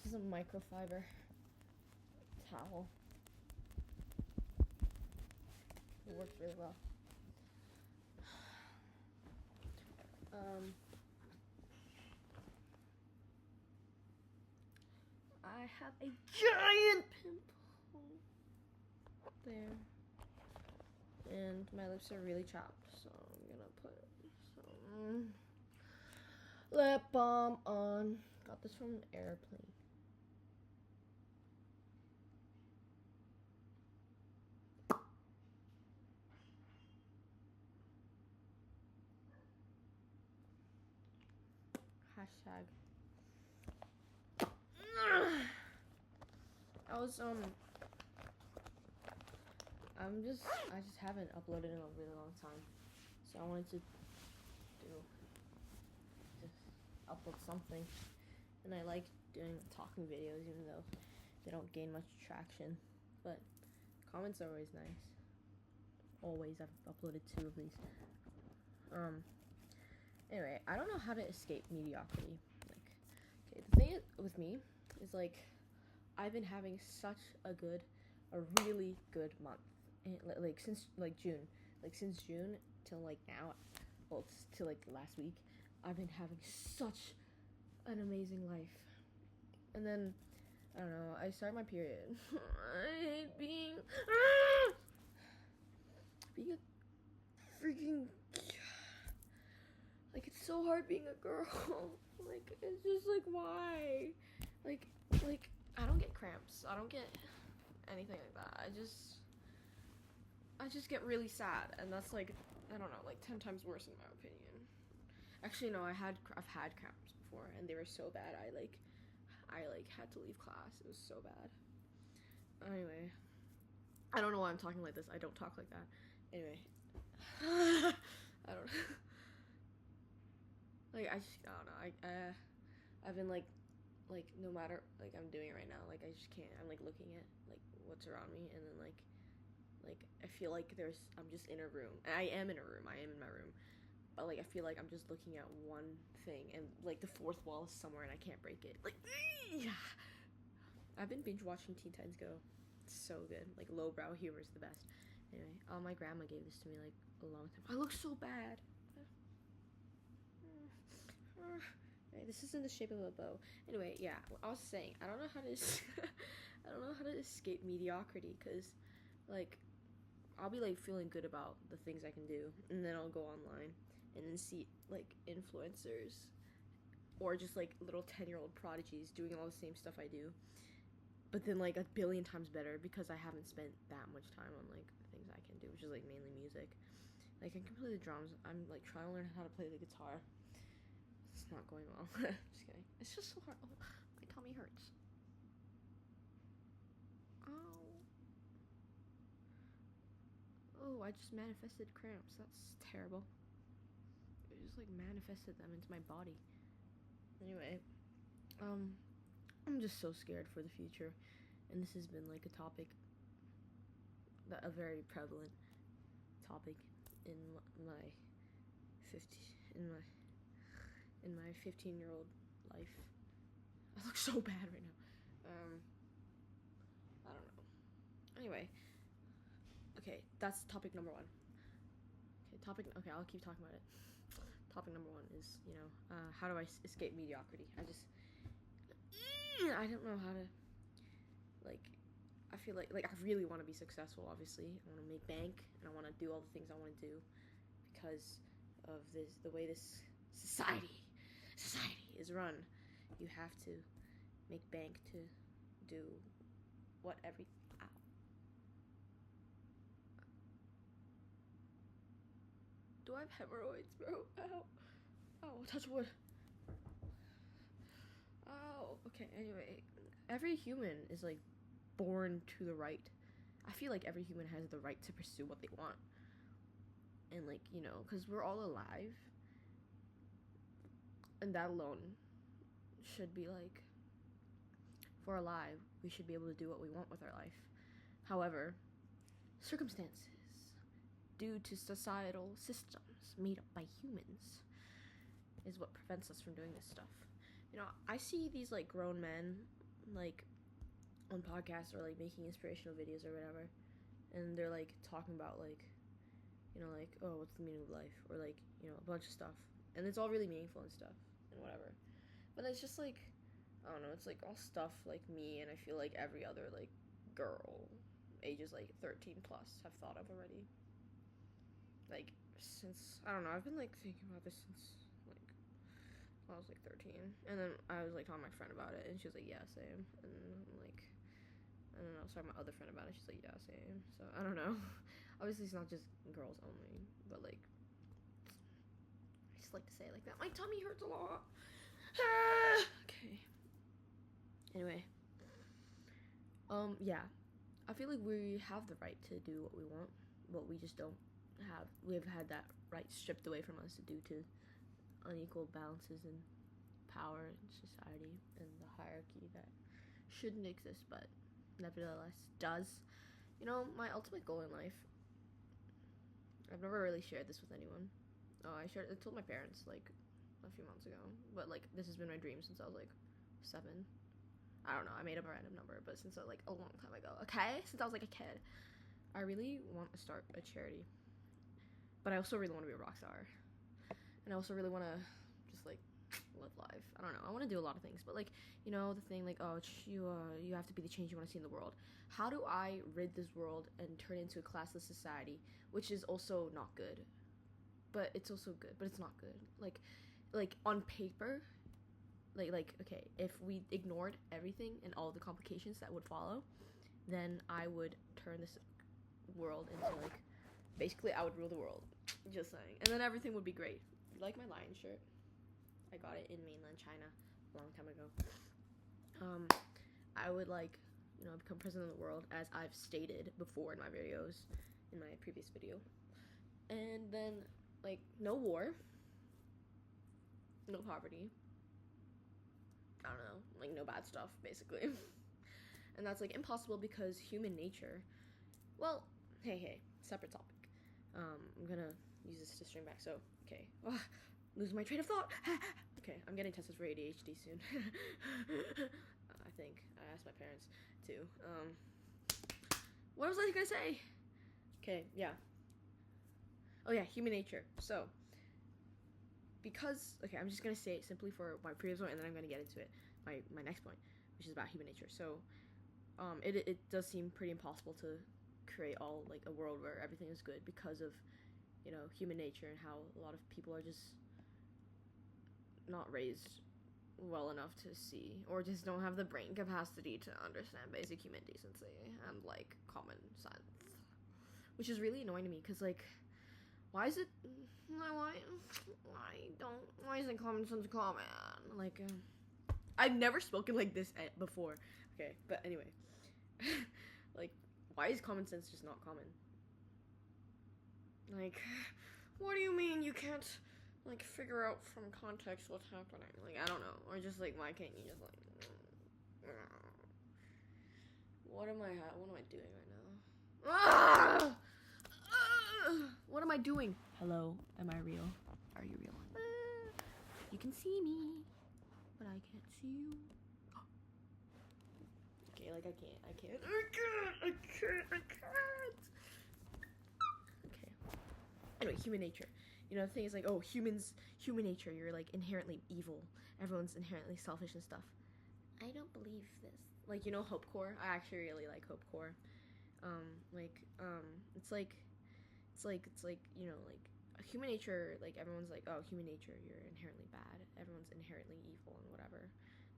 is a microfiber towel. It works really well. I have a giant pimple there, and my lips are really chapped, so I'm gonna put some lip balm on. Got this from an airplane. Hashtag. I just haven't uploaded in a really long time, so I wanted to just upload something, and I like doing talking videos even though they don't gain much traction, but comments are always nice. Always. I've uploaded 2 of these. Anyway, I don't know how to escape mediocrity. Like, okay, the thing with me is, like, I've been having such a really good month, and, like since June till like now, well, till like last week, I've been having such an amazing life. And then I don't know, I start my period. I hate being a freaking, like, it's so hard being a girl. Like, it's just like, why? Like I don't get cramps. I don't get anything like that. I just get really sad, and that's like, I don't know, like 10 times worse in my opinion. Actually, no, I've had cramps before, and they were so bad. I had to leave class. It was so bad. Anyway, I don't know why I'm talking like this. I don't talk like that. Anyway, I don't know. Like, I don't know. I've been like no matter, like, I'm doing it right now, like, I just can't. I'm like looking at like what's around me, and then like I feel like I'm just in a room. I am in a room. I am in my room. But like I feel like I'm just looking at one thing, and like the 4th wall is somewhere and I can't break it. Like, I've been binge watching Teen Titans Go. It's so good. Like, lowbrow humor is the best. Anyway, my grandma gave this to me like a long time. I look so bad. This is in the shape of a bow. Anyway, yeah, I was saying, I don't know how to I don't know how to escape mediocrity, because like I'll be like feeling good about the things I can do, and then I'll go online and then see like influencers or just like little 10-year-old prodigies doing all the same stuff I do, but then like a billion times better, because I haven't spent that much time on like the things I can do, which is like mainly music. Like, I can play the drums. I'm like trying to learn how to play the guitar. It's not going well. Just kidding. It's just so hard. Oh, my tummy hurts. Oh, I just manifested cramps. That's terrible. I just like manifested them into my body. Anyway, I'm just so scared for the future, and this has been like a topic, a very prevalent topic in my 15-year-old life. I look so bad right now. I don't know. Anyway, okay, that's topic number 1. Okay, I'll keep talking about it. Topic number 1 is, how do I escape mediocrity? I don't know how to, like, I feel like I really want to be successful, obviously. I want to make bank, and I want to do all the things I want to do because of the way this society is run. You have to make bank to do Do I have hemorrhoids, bro? Ow. Oh, touch wood. Oh, okay, anyway. Every human is, like, born to the right. I feel like every human has the right to pursue what they want. And, like, because we're all alive. And that alone should be, like, if we're alive, we should be able to do what we want with our life. However, circumstances, due to societal systems made up by humans, is what prevents us from doing this stuff. I see these like grown men like on podcasts or like making inspirational videos or whatever, and they're like talking about like, you know, like, oh, what's the meaning of life, or like, you know, a bunch of stuff, and it's all really meaningful and stuff and whatever. But it's just like, I don't know, it's like all stuff like me and I feel like every other like girl ages like 13 plus have thought of already. Like since, I don't know, I've been like thinking about this since like I was like 13, and then I was like telling my friend about it, and she was like, yeah, same. And I'm like, I don't know, I was talking to my other friend about it, she's like, yeah, same. So I don't know. Obviously it's not just girls only, but like, I just like to say it like that. My tummy hurts a lot. Okay. Anyway, yeah, I feel like we have the right to do what we want, but we just don't have. We've had that right stripped away from us due to unequal balances in power in society and the hierarchy that shouldn't exist, but nevertheless does. You know, my ultimate goal in life. I've never really shared this with anyone. Oh, I told my parents like a few months ago, but like this has been my dream since I was like 7. I don't know, I made up a random number, but since like a long time ago, okay? Since I was like a kid. I really want to start a charity. But I also really want to be a rock star. And I also really want to just like live life. I don't know. I want to do a lot of things, but like, you know, the thing like, oh, you have to be the change you want to see in the world. How do I rid this world and turn it into a classless society, which is also not good. But it's also good, but it's not good. Like on paper, like okay, if we ignored everything and all the complications that would follow, then I would turn this world into like, basically I would rule the world. Just saying. And then everything would be great. You like my lion shirt? I got it in mainland China a long time ago. I would like, you know, become president of the world, as I've stated before in my videos, in my previous video. And then like no war, no poverty. I don't know, like no bad stuff, basically. And that's like impossible because human nature. Well, hey, separate topic. I'm gonna use this to string back. So, okay, losing my train of thought. Okay, I'm getting tested for ADHD soon. I think I asked my parents too. What was I gonna say? Okay, yeah. Oh yeah, human nature. So, because, okay, I'm just gonna say it simply for my previous one, and then I'm gonna get into it. My next point, which is about human nature. So, it does seem pretty impossible to create all like a world where everything is good because of, you know, human nature and how a lot of people are just not raised well enough to see, or just don't have the brain capacity to understand basic human decency and like common sense, which is really annoying to me because like, why isn't common sense common? Like, I've never spoken like this before. Okay, but anyway, like, why is common sense just not common? Like, what do you mean you can't like figure out from context what's happening? Like, I don't know, or just like, why can't you just like, what am I doing right now? What am I doing? Hello, am I real? Are you real? You can see me, but I can't see you. Okay, like I can't. Okay. Anyway, human nature. You know, the thing is like, oh, human nature, you're like inherently evil. Everyone's inherently selfish and stuff. I don't believe this. Like, you know, Hope Corps? I actually really like Hope Corps. It's like, you know, like human nature, like everyone's like, oh, human nature, you're inherently bad. Everyone's inherently evil and whatever.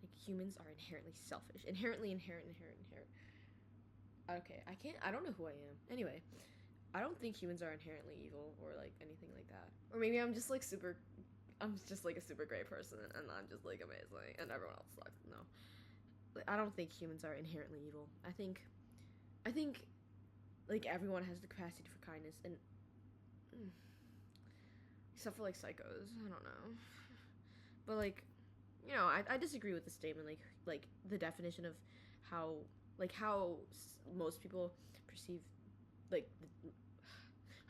Like, humans are inherently selfish. Inherent. Okay, I don't know who I am. Anyway, I don't think humans are inherently evil or like anything like that. Or maybe I'm just like a super great person and I'm just like amazing and everyone else sucks. No. Like, I don't think humans are inherently evil. I think like everyone has the capacity for kindness, and except for like psychos, I don't know. But like, you know, I disagree with the statement, like the definition of how most people perceive, like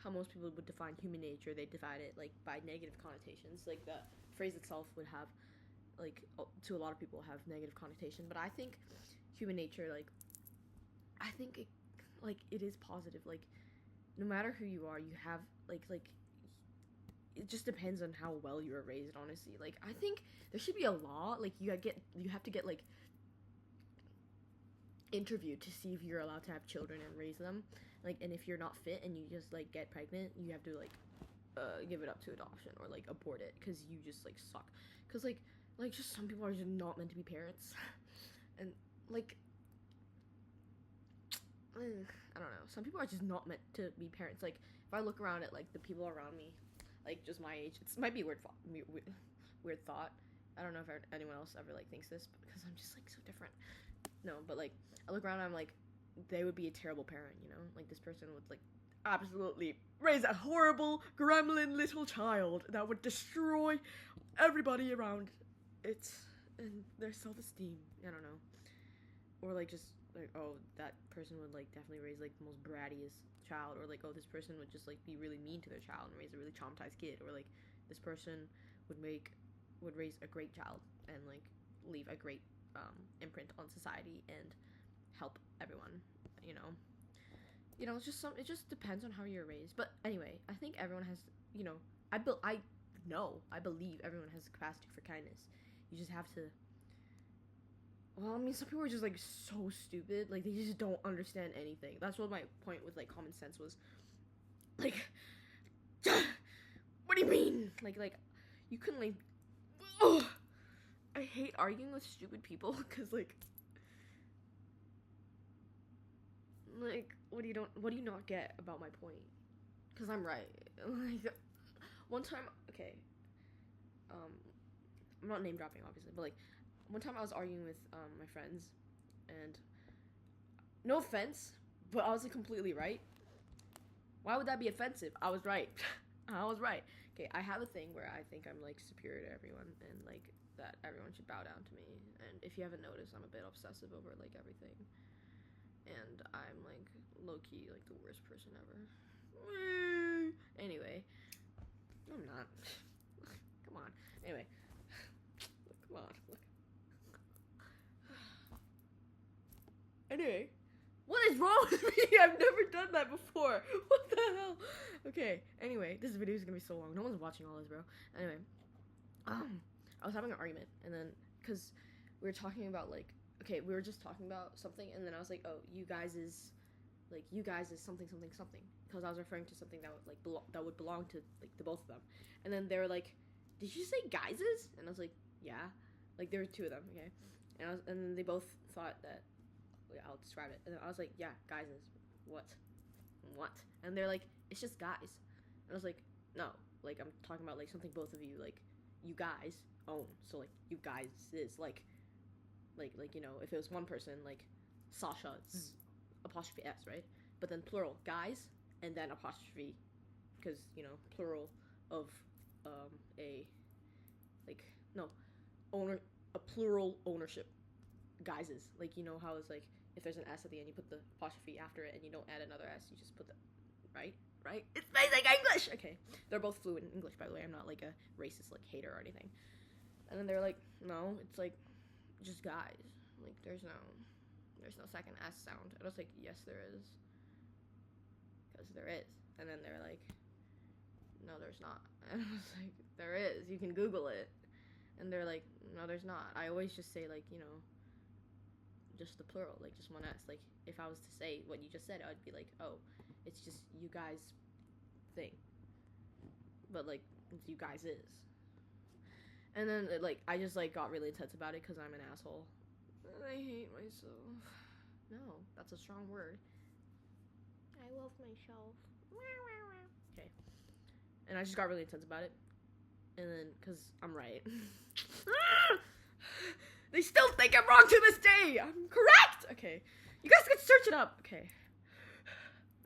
how most people would define human nature. They divide it like by negative connotations. Like the phrase itself would have like to a lot of people have negative connotation, but I think human nature, like, I think it, like, it is positive. Like, no matter who you are, you have like it just depends on how well you were raised, honestly. Like, I think there should be a law, like, you have to get like interviewed to see if you're allowed to have children and raise them. Like, and if you're not fit and you just like get pregnant, you have to like give it up to adoption or like abort it because you just like suck. Because like just some people are just not meant to be parents. And like I don't know, some people are just not meant to be parents. Like, if I look around at like the people around me, like just my age, it might be a weird thought. I don't know if anyone else ever like thinks this, because I'm just like so different. No, but like I look around and I'm like, they would be a terrible parent, you know? Like, this person would like absolutely raise a horrible gremlin little child that would destroy everybody around it and their self-esteem. I don't know. Or like just like, oh, that person would like definitely raise like the most brattiest child, or like, oh, this person would just like be really mean to their child and raise a really traumatized kid, or like this person would raise a great child and like leave a great imprint on society and help everyone, you know. It's just it just depends on how you're raised. But anyway, I think everyone has, you know, I believe everyone has the capacity for kindness. You just have to. Well, I mean, some people are just like so stupid, like they just don't understand anything. That's what my point with like common sense was. Like, what do you mean? Like you couldn't like. Oh, I hate arguing with stupid people because like what do you not get about my point? Because I'm right. Like, one time, okay, I'm not name dropping obviously, but like one time I was arguing with my friends, and no offense, but I was like completely right. Why would that be offensive? I was right. I was right. Okay, I have a thing where I think I'm like superior to everyone, and like that everyone should bow down to me. And if you haven't noticed, I'm a bit obsessive over like everything, and I'm like low-key like the worst person ever. Anyway, I'm not. Come on. Anyway, look, come on, look. Anyway, what is wrong with me? I've never done that before. What the hell? Okay, anyway, this video is gonna be so long. No one's watching all this, bro. Anyway, I was having an argument, and then, because we were talking about, like, okay, we were just talking about something, and then I was like, oh, you guys is something, something, something, because I was referring to something that would, like, that would belong to, like, the both of them. And then they were like, did you say guyses? And I was like, yeah. Like, there were two of them, okay? And then they both thought that, I'll describe it. And I was like, yeah, guys is what? And they're like, it's just guys. And I was like, no, like, I'm talking about like something both of you, like, you guys own. So like, you guys is like, you know, if it was one person, like Sasha apostrophe S, right? But then plural, guys, and then apostrophe, because, you know, plural of a plural ownership. Guys is like, you know how it's like, if there's an S at the end, you put the apostrophe after it, and you don't add another S, you just put the right. It's basic English. Okay, they're both fluent in English, by the way. I'm not like a racist like hater or anything. And then they're like, no, it's like just guys. Like, there's no second S sound. And I was like, yes, there is, because there is. And then they're like, no, there's not. And I was like, there is. You can Google it. And they're like, no, there's not. I always just say, like, you know, just the plural, like just one S. Like, if I was to say what you just said, I'd be like, oh, it's just you guys thing. But like, it's you guys is. And then like, I just like got really intense about it because I'm an asshole. And I hate myself. No, that's a strong word. I love myself. Okay. And I just got really intense about it. And then, because I'm right. They still think I'm wrong to this day. I'm correct. Okay. You guys can search it up. Okay.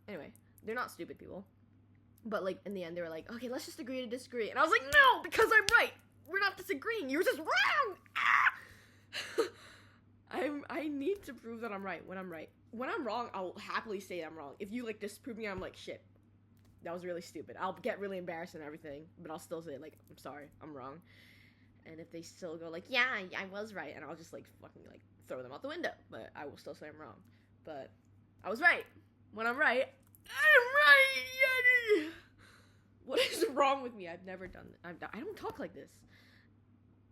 Anyway, they're not stupid people. But, like, in the end, they were like, okay, let's just agree to disagree. And I was like, no, because I'm right. We're not disagreeing. You're just wrong. I need to prove that I'm right when I'm right. When I'm wrong, I'll happily say I'm wrong. If you, like, disprove me, I'm like, shit. That was really stupid. I'll get really embarrassed and everything. But I'll still say, like, I'm sorry. I'm wrong. And if they still go like, yeah, I was right, and I'll just like fucking like throw them out the window, but I will still say I'm wrong. But I was right. When I'm right, I'm right. What is wrong with me? I've never done this. I don't talk like this.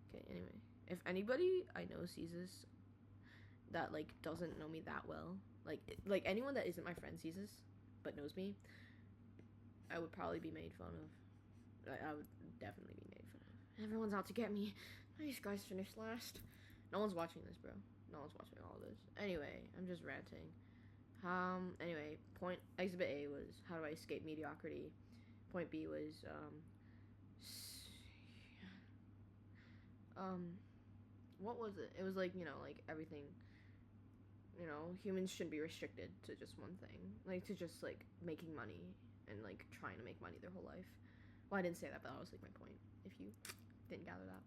Okay, anyway. If anybody I know sees this that like doesn't know me that well, like anyone that isn't my friend sees this but knows me, I would probably be made fun of. I would definitely be made fun of. Everyone's out to get me. These guys finished last. No one's watching this, bro. No one's watching all of this. Anyway, I'm just ranting. Anyway, exhibit A was how do I escape mediocrity. Point B was what was it? It was like, like everything, humans shouldn't be restricted to just one thing. Like to just like making money and like trying to make money their whole life. Well, I didn't say that, but that was like my point, if you didn't gather that.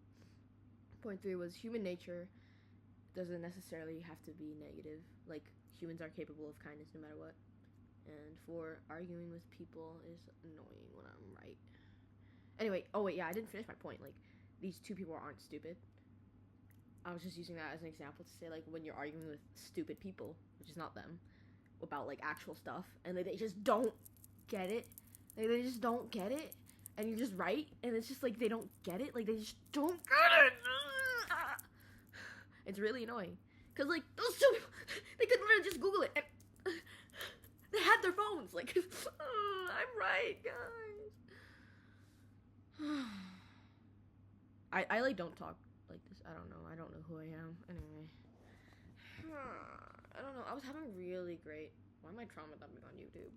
Point 3 was human nature doesn't necessarily have to be negative. Like, humans are capable of kindness no matter what. And 4, arguing with people is annoying when I'm right. Anyway, I didn't finish my point. Like, these 2 people aren't stupid. I was just using that as an example to say, like, when you're arguing with stupid people, which is not them, about, like, actual stuff, and they just don't get it. Like, they just don't get it. And you're just right, and it's just like they don't get it. Like, they just don't get it. It's really annoying. Because, like, those 2 people, they could literally just Google it. And they had their phones. Like, I'm right, guys. I like, don't talk like this. I don't know. I don't know who I am. Anyway. I don't know. I was having really great... Why am I trauma dumping on YouTube?